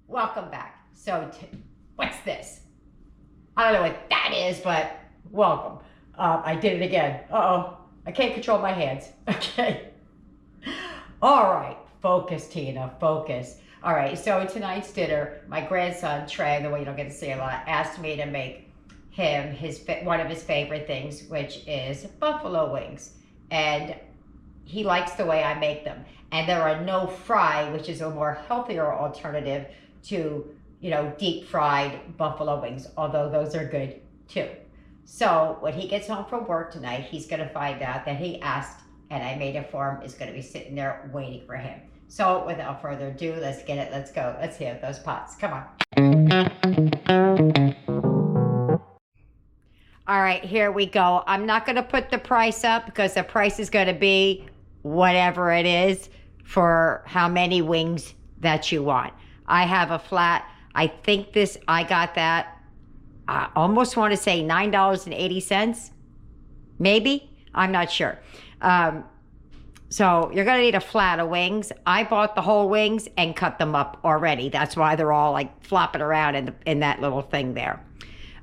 Welcome back. So, what's this? I don't know what that is, but welcome. I did it again. Uh-oh. I can't control my hands. Okay. All right. Focus, Tina. Focus. All right. So, tonight's dinner, my grandson, Trey, the way you don't get to see a lot, asked me to make him one of his favorite things, which is buffalo wings. And he likes the way I make them. And there are no fry, which is a more healthier alternative to, deep fried buffalo wings, although those are good too. So when he gets home from work tonight, he's going to find out that he asked and I made it for him is going to be sitting there waiting for him. So without further ado, let's get it. Let's go. Let's hit those pots. Come on. All right, here we go. I'm not going to put the price up because the price is going to be whatever it is for how many wings that you want. I have a flat. I got that. I almost want to say $9.80. Maybe. I'm not sure. So you're going to need a flat of wings. I bought the whole wings and cut them up already. That's why they're all like flopping around in that little thing there.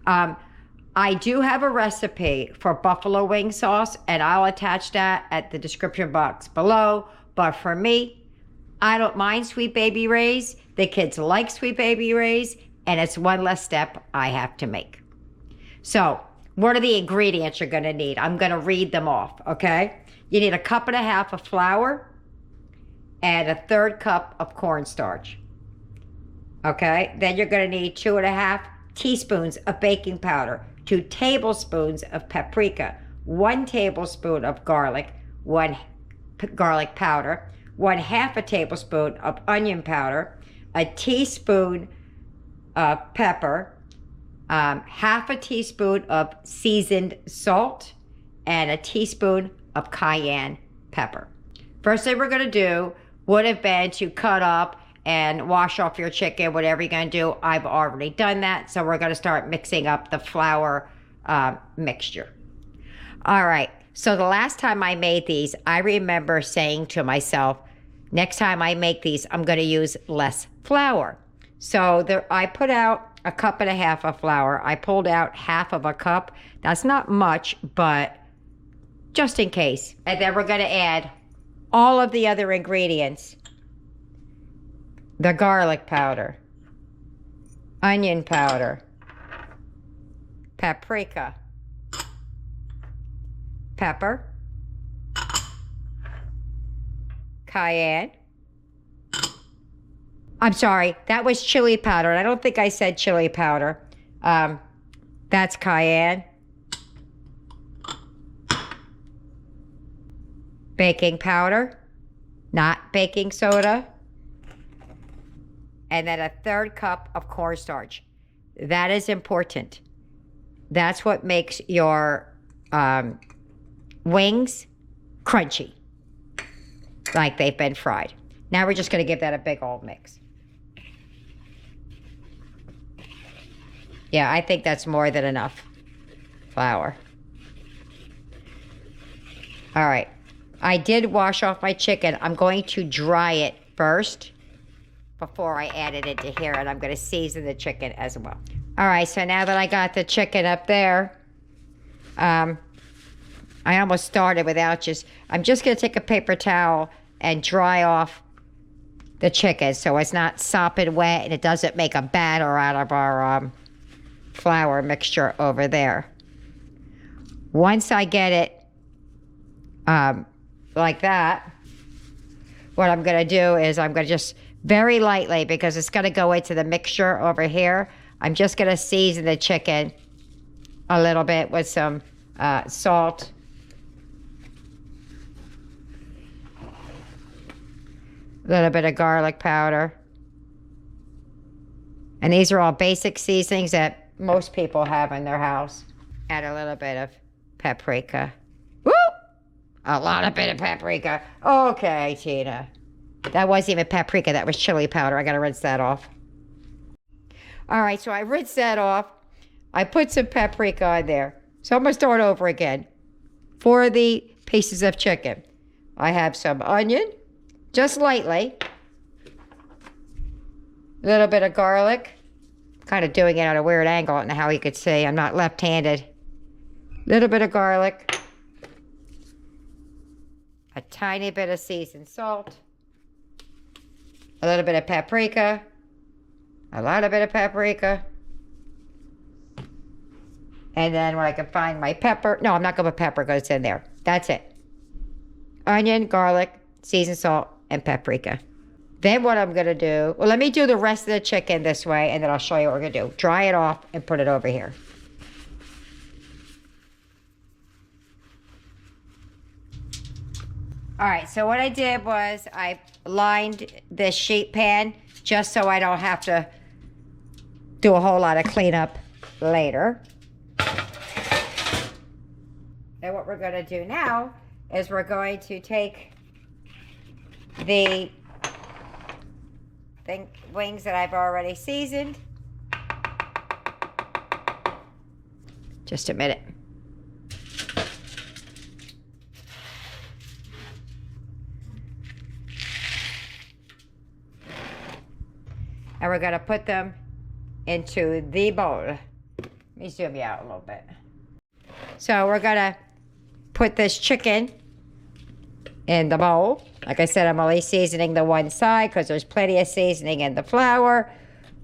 I do have a recipe for buffalo wing sauce, and I'll attach that at the description box below. But for me, I don't mind Sweet Baby Ray's. The kids like Sweet Baby Ray's, and it's one less step I have to make. So, what are the ingredients you're going to need? I'm going to read them off, okay? You need 1.5 cups of flour and 1/3 cup of cornstarch. Okay? Then you're going to need 2.5 teaspoons of baking powder, 2 tablespoons of paprika, 1 tablespoon of garlic, 1 garlic powder, 1/2 tablespoon of onion powder, a teaspoon of pepper, 1/2 teaspoon of seasoned salt, and a teaspoon of cayenne pepper. First thing we're going to do would have been to cut up and wash off your chicken, whatever you're going to do. I've already done that, so we're going to start mixing up the flour mixture. All right, so the last time I made these, I remember saying to myself, next time I make these, I'm going to use less flour. So I put out 1.5 cups of flour. I pulled out 1/2 cup. That's not much, but just in case. And then we're going to add all of the other ingredients. The garlic powder, onion powder, paprika, pepper, cayenne. I'm sorry, that was chili powder. I don't think I said chili powder. That's cayenne. Baking powder, not baking soda. And then 1/3 cup of cornstarch. That is important. That's what makes your wings crunchy, like they've been fried. Now we're just going to give that a big old mix. Yeah, I think that's more than enough flour. All right. I did wash off my chicken. I'm going to dry it first before I add it into here, and I'm going to season the chicken as well. All right, so now that I got the chicken up there, I almost started without I'm just going to take a paper towel and dry off the chicken so it's not sopping wet and it doesn't make a batter out of our flour mixture over there. Once I get it like that, what I'm going to do is I'm going to just very lightly, because it's going to go into the mixture over here, I'm just going to season the chicken a little bit with some salt, a little bit of garlic powder. And these are all basic seasonings that most people have in their house. Add a little bit of paprika. Woo! A lot of bit of paprika. Okay, Tina. That wasn't even paprika. That was chili powder. I got to rinse that off. All right, so I rinsed that off. I put some paprika on there. So I'm going to start over again. For the pieces of chicken, I have some onion, just lightly. A little bit of garlic. Kind of doing it at a weird angle. I don't know how you could see. I'm not left-handed. A little bit of garlic. A tiny bit of seasoned salt. A little bit of paprika. A lot of bit of paprika. And then when I can find my pepper. No, I'm not going to put pepper because it's in there. That's it. Onion, garlic, seasoned salt, and paprika. Then what I'm going to do, well, let me do the rest of the chicken this way, and then I'll show you what we're going to do. Dry it off and put it over here. All right, so what I did was I lined this sheet pan just so I don't have to do a whole lot of cleanup later. And what we're going to do now is we're going to take the wings that I've already seasoned. Just a minute. And we're going to put them into the bowl. Let me zoom you out a little bit. So we're going to put this chicken in the bowl. Like I said, I'm only seasoning the one side because there's plenty of seasoning in the flour.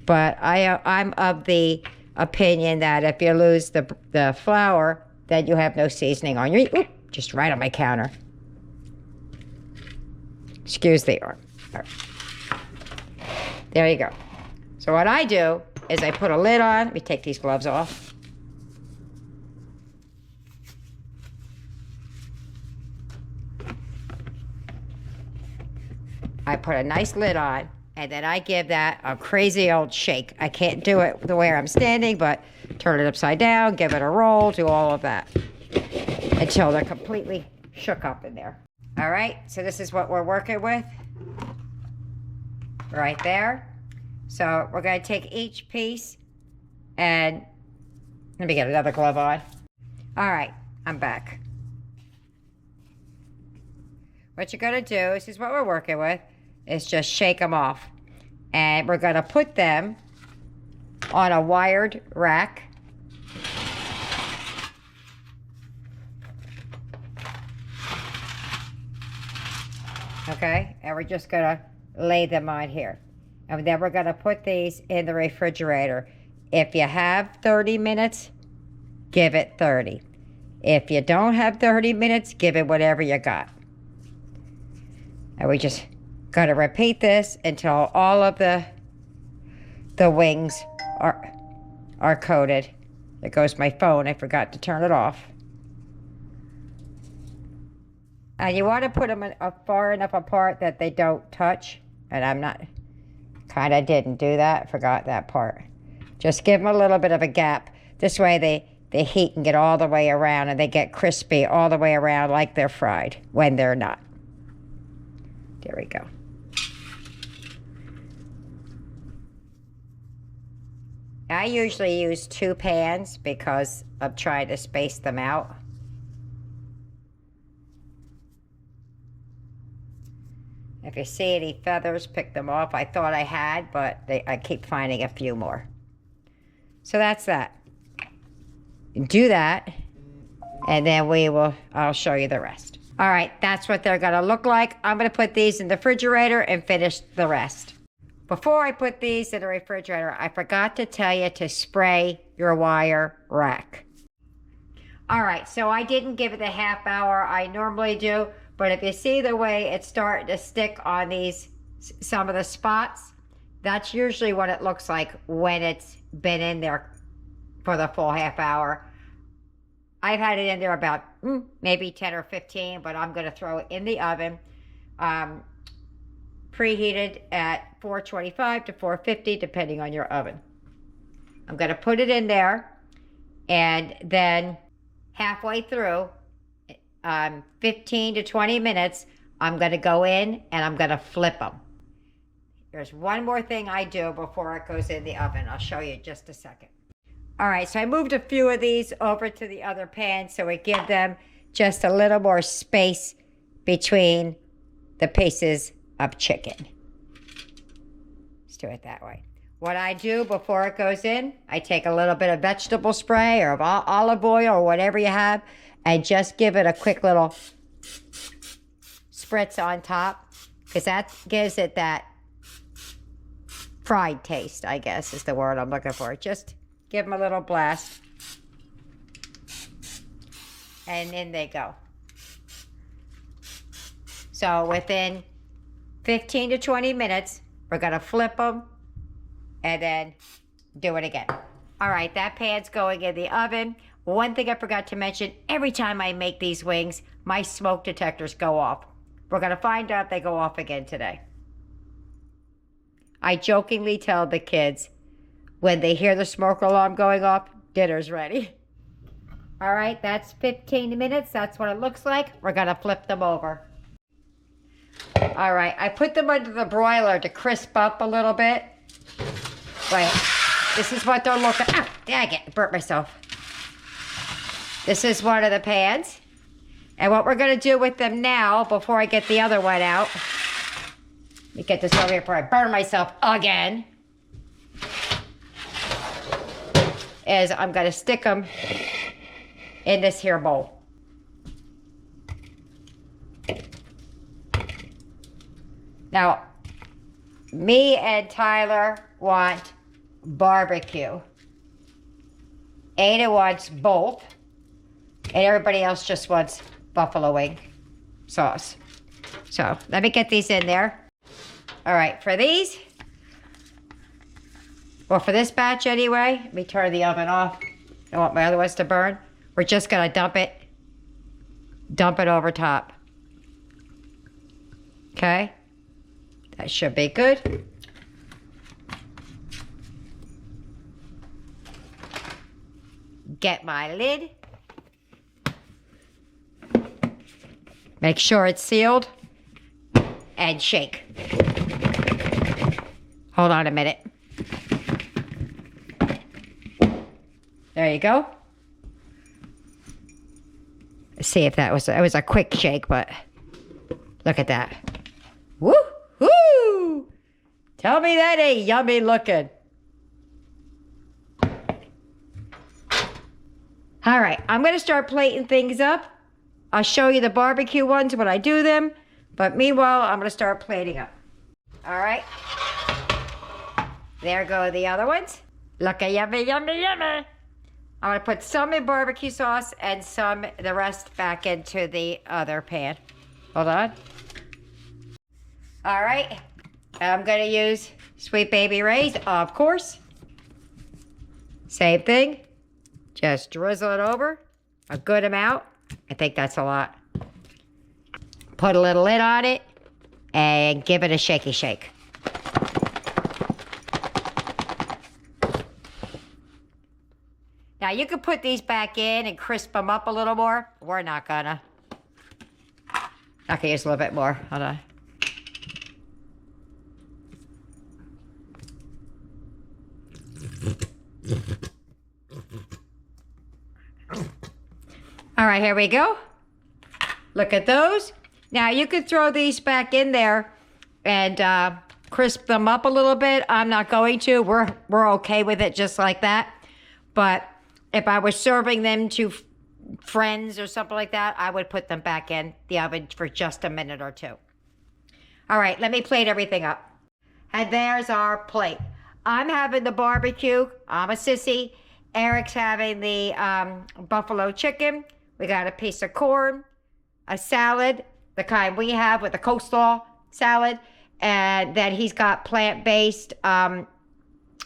But I'm of the opinion that if you lose the flour, then you have no seasoning on your... Oop, just right on my counter. Excuse the arm. Right. There you go. So what I do is I put a lid on. Let me take these gloves off. I put a nice lid on, and then I give that a crazy old shake. I can't do it the way I'm standing, but turn it upside down, give it a roll, do all of that until they're completely shook up in there. All right, so this is what we're working with right there. So we're going to take each piece and let me get another glove on. All right, I'm back. What you're going to do, this is what we're working with, is just shake them off. And we're going to put them on a wired rack. Okay, and we're just going to lay them on here. And then we're going to put these in the refrigerator. If you have 30 minutes, give it 30. If you don't have 30 minutes, give it whatever you got. And we just got to repeat this until all of the wings are coated. There goes my phone. I forgot to turn it off. And you want to put them far enough apart that they don't touch. And I'm not... Kind of didn't do that. Forgot that part. Just give them a little bit of a gap. This way the heat can get all the way around and they get crispy all the way around like they're fried when they're not. There we go. I usually use 2 pans because I'm trying to space them out. If you see any feathers, pick them off. I thought I had, but I keep finding a few more. So that's that. Do that, and then I'll show you the rest. All right, that's what they're gonna look like. I'm gonna put these in the refrigerator and finish the rest. Before I put these in the refrigerator, I forgot to tell you to spray your wire rack. All right, so I didn't give it the half hour I normally do. But if you see the way it's starting to stick on some of the spots, that's usually what it looks like when it's been in there for the full half hour. I've had it in there about maybe 10 or 15, but I'm going to throw it in the oven. Preheated at 425 to 450, depending on your oven. I'm going to put it in there, and then halfway through, 15 to 20 minutes, I'm going to go in and I'm going to flip them. There's one more thing I do before it goes in the oven. I'll show you in just a second. All right, so I moved a few of these over to the other pan so we give them just a little more space between the pieces of chicken. Let's do it that way. What I do before it goes in, I take a little bit of vegetable spray or olive oil or whatever you have and just give it a quick little spritz on top because that gives it that fried taste, I guess is the word I'm looking for. Just give them a little blast. And in they go. So within 15 to 20 minutes, we're going to flip them and then do it again. All right, that pan's going in the oven. One thing I forgot to mention, every time I make these wings, my smoke detectors go off. We're going to find out they go off again today. I jokingly tell the kids, when they hear the smoke alarm going off, dinner's ready. All right, that's 15 minutes. That's what it looks like. We're going to flip them over. All right, I put them under the broiler to crisp up a little bit. Wait, this is what they're looking... Ah, dang it, I burnt myself. This is one of the pans. And what we're going to do with them now, before I get the other one out... Let me get this over here before I burn myself again. Is I'm going to stick them in this here bowl. Now, me and Tyler want barbecue. Ada wants both. And everybody else just wants buffalo wing sauce. So, let me get these in there. All right, for these, well, for this batch anyway, let me turn the oven off. I don't want my other ones to burn. We're just gonna dump it over top. Okay, that should be good. Get my lid. Make sure it's sealed and shake. Hold on a minute. There you go. Let's see if it was a quick shake, but look at that. Woo-hoo! Tell me that ain't yummy looking. All right, I'm gonna start plating things up. I'll show you the barbecue ones when I do them, but meanwhile, I'm gonna start plating up. All right. There go the other ones. Look at yummy, yummy, yummy. I'm gonna put some in barbecue sauce and the rest back into the other pan. Hold on. All right, I'm gonna use Sweet Baby Ray's, of course. Same thing, just drizzle it over, a good amount. I think that's a lot. Put a little lid on it and give it a shaky shake. Now you can put these back in and crisp them up a little more. We're not gonna. I can use a little bit more. Hold on. All right, here we go. Look at those. Now you could throw these back in there and crisp them up a little bit. I'm not going to. We're okay with it just like that. But if I was serving them to friends or something like that, I would put them back in the oven for just a minute or two. All right, let me plate everything up. And there's our plate. I'm having the barbecue. I'm a sissy. Eric's having the buffalo chicken. We got a piece of corn, a salad, the kind we have with the coleslaw salad, and then he's got plant-based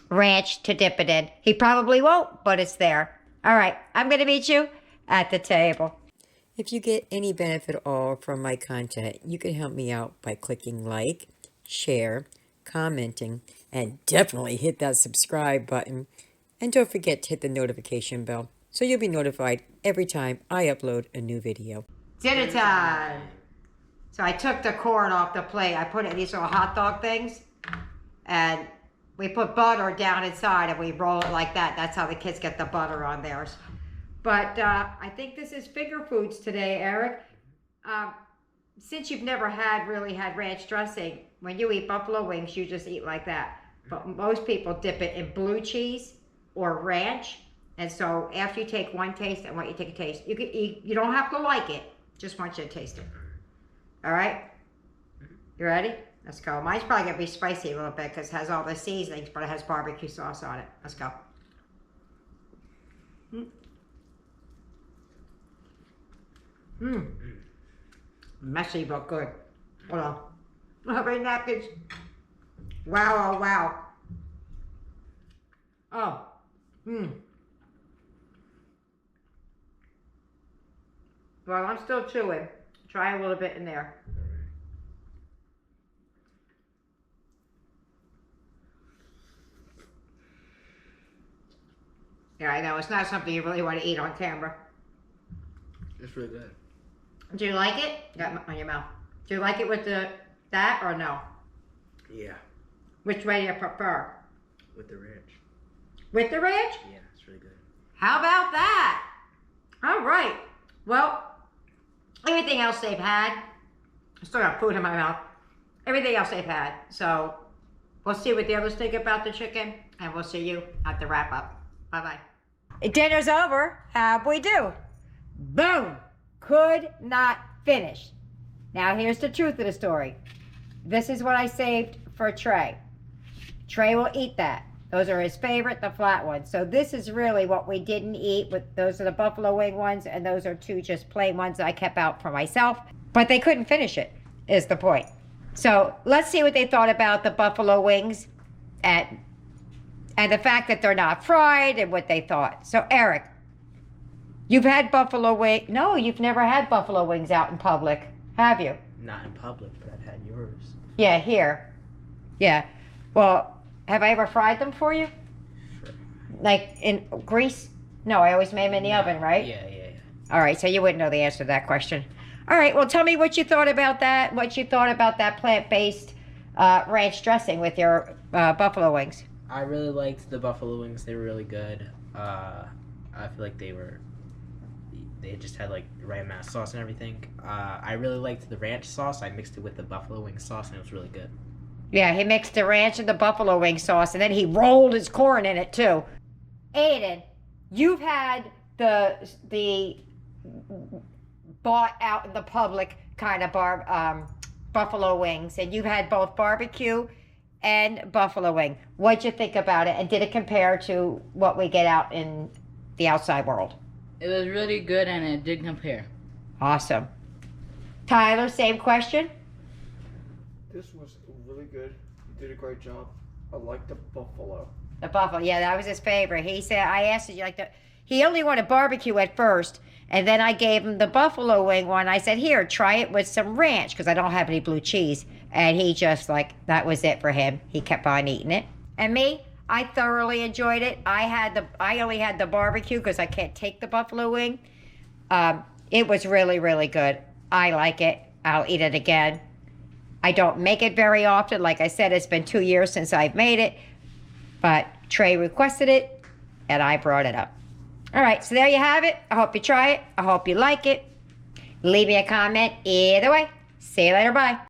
ranch to dip it in. He probably won't, but it's there. All right, I'm going to meet you at the table. If you get any benefit at all from my content, you can help me out by clicking like, share, commenting, and definitely hit that subscribe button. And don't forget to hit the notification bell so you'll be notified every time I upload a new video. Dinner time. So I took the corn off the plate. I put it in these little hot dog things. And we put butter down inside and we roll it like that. That's how the kids get the butter on theirs. But I think this is finger foods today, Eric. Since you've never really had ranch dressing, when you eat buffalo wings, you just eat like that. but most people dip it in blue cheese or ranch. And so after you take one taste, I want you to take a taste. You don't have to like it. Just want you to taste it. All right? You ready? Let's go. Mine's probably going to be spicy a little bit because it has all the seasonings, but it has barbecue sauce on it. Let's go. Messy but good. Hold on. How many napkins? Wow, oh wow. Oh. Well, I'm still chewing. Try a little bit in there. Yeah, I know. It's not something you really want to eat on camera. It's really good. Do you like it? Got it on your mouth. Do you like it with that or no? Yeah. Which way do you prefer? With the ranch. With the ranch? Yeah, it's really good. How about that? All right. Well, everything else they've had, I still got food in my mouth. Everything else they've had. So we'll see what the others think about the chicken, and we'll see you at the wrap up. Bye-bye. Dinner's over. How'd we do? Boom. Could not finish. Now here's the truth of the story. This is what I saved for Trey. Trey will eat that. Those are his favorite, the flat ones. So this is really what we didn't eat. Those are the buffalo wing ones, and those are two just plain ones that I kept out for myself. But they couldn't finish it, is the point. So let's see what they thought about the buffalo wings and the fact that they're not fried and what they thought. So Eric, you've had buffalo wing. No, you've never had buffalo wings out in public, have you? Not in public, but I've had yours. Yeah, here. Yeah. Well, have I ever fried them for you? Sure. Like in grease? No, I always made them in the oven, right? Yeah. All right, so you wouldn't know the answer to that question. All right, well, tell me what you thought about that, plant-based ranch dressing with your buffalo wings. I really liked the buffalo wings. They were really good. I feel like they just had like the right amount of sauce and everything. I really liked the ranch sauce. I mixed it with the buffalo wing sauce, and it was really good. Yeah, he mixed the ranch and the buffalo wing sauce, and then he rolled his corn in it too. Aiden, you've had the bought out in the public kind of buffalo wings, and you've had both barbecue and buffalo wing. What'd you think about it, and did it compare to what we get out in the outside world? It was really good, and it did compare. Awesome. Tyler, same question? This was really good. You did a great job. I like the buffalo. The buffalo, yeah, that was his favorite. He said, I asked him, he only wanted barbecue at first, and then I gave him the buffalo wing one. I said, here, try it with some ranch, because I don't have any blue cheese. And he just, that was it for him. He kept on eating it. And me, I thoroughly enjoyed it. I only had the barbecue because I can't take the buffalo wing. It was really, really good. I like it. I'll eat it again. I don't make it very often. Like I said, it's been 2 years since I've made it. But Trey requested it, and I brought it up. All right, so there you have it. I hope you try it. I hope you like it. Leave me a comment either way. See you later. Bye.